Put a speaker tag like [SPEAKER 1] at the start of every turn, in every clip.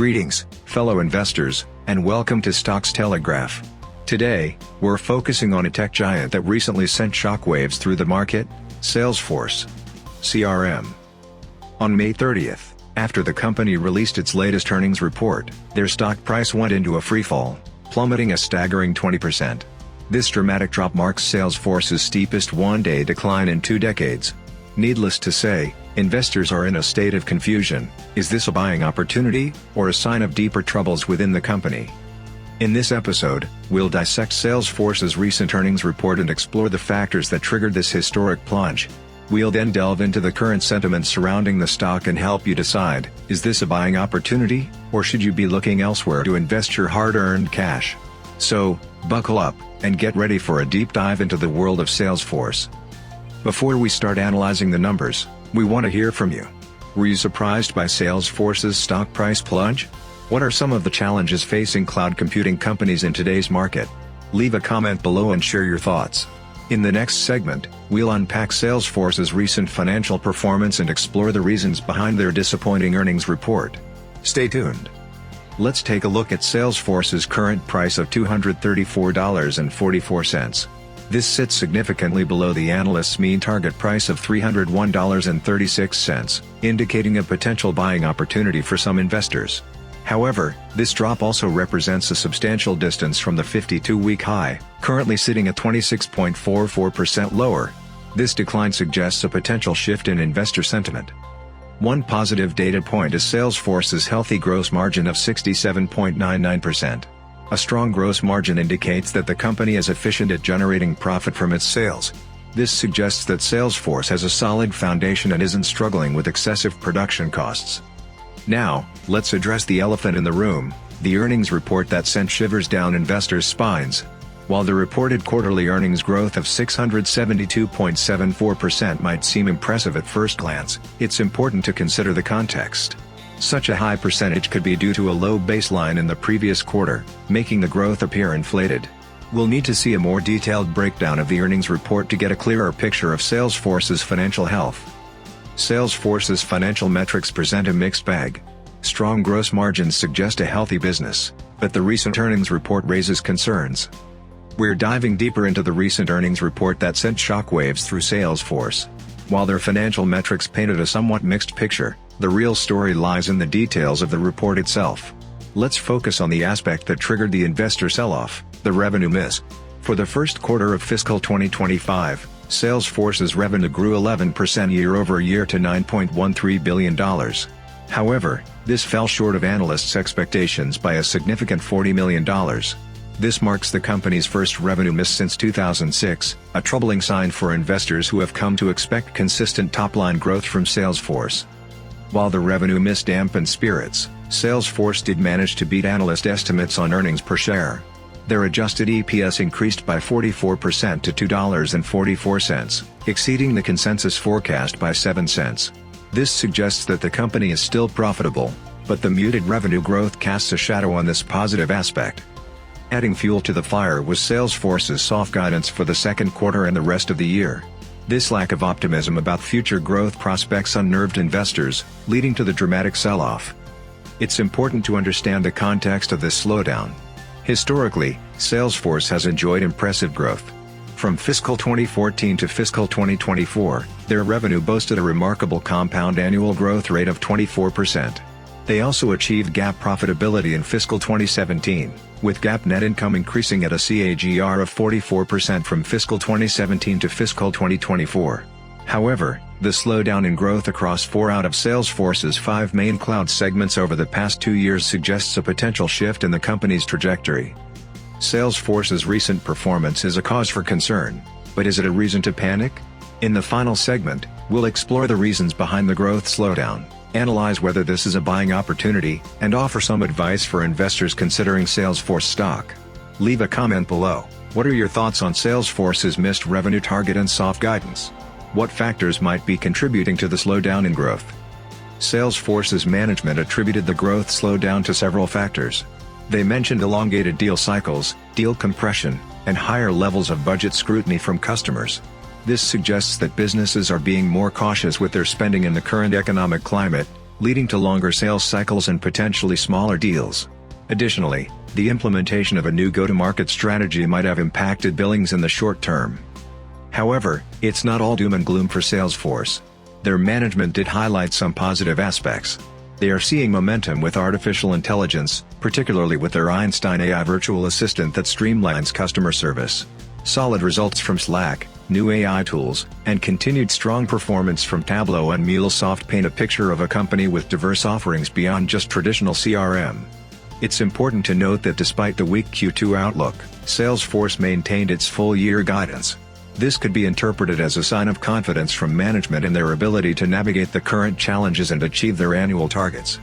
[SPEAKER 1] Greetings, fellow investors, and welcome to Stocks Telegraph. Today, we're focusing on a tech giant that recently sent shockwaves through the market, Salesforce. CRM. On May 30th, after the company released its latest earnings report, their stock price went into a freefall, plummeting a staggering 20%. This dramatic drop marks Salesforce's steepest one-day decline in 2 decades. Needless to say, investors are in a state of confusion. Is this a buying opportunity, or a sign of deeper troubles within the company? In this episode, we'll dissect Salesforce's recent earnings report and explore the factors that triggered this historic plunge. We'll then delve into the current sentiment surrounding the stock and help you decide, is this a buying opportunity, or should you be looking elsewhere to invest your hard-earned cash? So, buckle up, and get ready for a deep dive into the world of Salesforce. Before we start analyzing the numbers, we want to hear from you. Were you surprised by Salesforce's stock price plunge? What are some of the challenges facing cloud computing companies in today's market? Leave a comment below and share your thoughts. In the next segment, we'll unpack Salesforce's recent financial performance and explore the reasons behind their disappointing earnings report. Stay tuned. Let's take a look at Salesforce's current price of $234.44. This sits significantly below the analyst's mean target price of $301.36, indicating a potential buying opportunity for some investors. However, this drop also represents a substantial distance from the 52-week high, currently sitting at 26.44% lower. This decline suggests a potential shift in investor sentiment. One positive data point is Salesforce's healthy gross margin of 67.99%. A strong gross margin indicates that the company is efficient at generating profit from its sales. This suggests that Salesforce has a solid foundation and isn't struggling with excessive production costs. Now, let's address the elephant in the room, the earnings report that sent shivers down investors' spines. While the reported quarterly earnings growth of 672.74% might seem impressive at first glance, it's important to consider the context. Such a high percentage could be due to a low baseline in the previous quarter, making the growth appear inflated. We'll need to see a more detailed breakdown of the earnings report to get a clearer picture of Salesforce's financial health. Salesforce's financial metrics present a mixed bag. Strong gross margins suggest a healthy business, but the recent earnings report raises concerns. We're diving deeper into the recent earnings report that sent shockwaves through Salesforce. While their financial metrics painted a somewhat mixed picture, the real story lies in the details of the report itself. Let's focus on the aspect that triggered the investor sell-off, the revenue miss. For the first quarter of fiscal 2025, Salesforce's revenue grew 11% year-over-year to $9.13 billion. However, this fell short of analysts' expectations by a significant $40 million. This marks the company's first revenue miss since 2006, a troubling sign for investors who have come to expect consistent top-line growth from Salesforce. While the revenue miss dampened spirits, Salesforce did manage to beat analyst estimates on earnings per share. Their adjusted EPS increased by 44% to $2.44, exceeding the consensus forecast by 7 cents. This suggests that the company is still profitable, but the muted revenue growth casts a shadow on this positive aspect. Adding fuel to the fire was Salesforce's soft guidance for the second quarter and the rest of the year. This lack of optimism about future growth prospects unnerved investors, leading to the dramatic sell-off. It's important to understand the context of this slowdown. Historically, Salesforce has enjoyed impressive growth. From fiscal 2014 to fiscal 2024, their revenue boasted a remarkable compound annual growth rate of 24%. They also achieved GAAP profitability in fiscal 2017, with GAAP net income increasing at a CAGR of 44% from fiscal 2017 to fiscal 2024. However, the slowdown in growth across 4 out of Salesforce's 5 main cloud segments over the past 2 years suggests a potential shift in the company's trajectory. Salesforce's recent performance is a cause for concern, but is it a reason to panic? In the final segment, we'll explore the reasons behind the growth slowdown, analyze whether this is a buying opportunity, and offer some advice for investors considering Salesforce stock. Leave a comment below. What are your thoughts on Salesforce's missed revenue target and soft guidance? What factors might be contributing to the slowdown in growth? Salesforce's management attributed the growth slowdown to several factors. They mentioned elongated deal cycles, deal compression, and higher levels of budget scrutiny from customers. This suggests that businesses are being more cautious with their spending in the current economic climate, leading to longer sales cycles and potentially smaller deals. Additionally, the implementation of a new go-to-market strategy might have impacted billings in the short term. However, it's not all doom and gloom for Salesforce. Their management did highlight some positive aspects. They are seeing momentum with artificial intelligence, particularly with their Einstein AI virtual assistant that streamlines customer service. Solid results from Slack, new AI tools, and continued strong performance from Tableau and MuleSoft paint a picture of a company with diverse offerings beyond just traditional CRM. It's important to note that despite the weak Q2 outlook, Salesforce maintained its full-year guidance. This could be interpreted as a sign of confidence from management in their ability to navigate the current challenges and achieve their annual targets.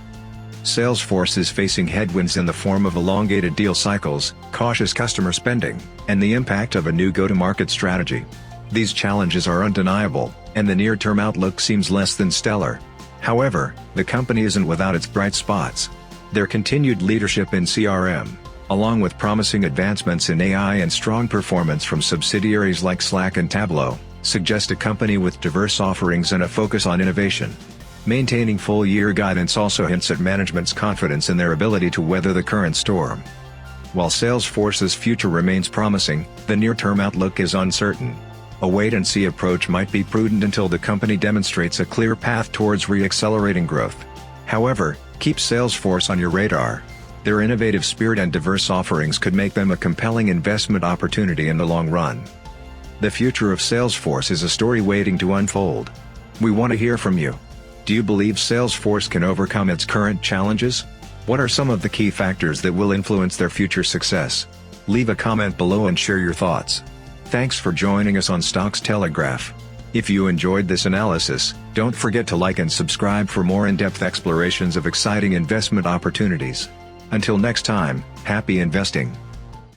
[SPEAKER 1] Salesforce is facing headwinds in the form of elongated deal cycles, cautious customer spending, and the impact of a new go-to-market strategy. These challenges are undeniable, and the near-term outlook seems less than stellar. However, the company isn't without its bright spots. Their continued leadership in CRM, along with promising advancements in AI and strong performance from subsidiaries like Slack and Tableau, suggest a company with diverse offerings and a focus on innovation. Maintaining full-year guidance also hints at management's confidence in their ability to weather the current storm. While Salesforce's future remains promising, the near-term outlook is uncertain. A wait-and-see approach might be prudent until the company demonstrates a clear path towards re-accelerating growth. However, keep Salesforce on your radar. Their innovative spirit and diverse offerings could make them a compelling investment opportunity in the long run. The future of Salesforce is a story waiting to unfold. We want to hear from you. Do you believe Salesforce can overcome its current challenges? What are some of the key factors that will influence their future success? Leave a comment below and share your thoughts. Thanks for joining us on Stocks Telegraph. If you enjoyed this analysis, don't forget to like and subscribe for more in-depth explorations of exciting investment opportunities. Until next time, happy investing.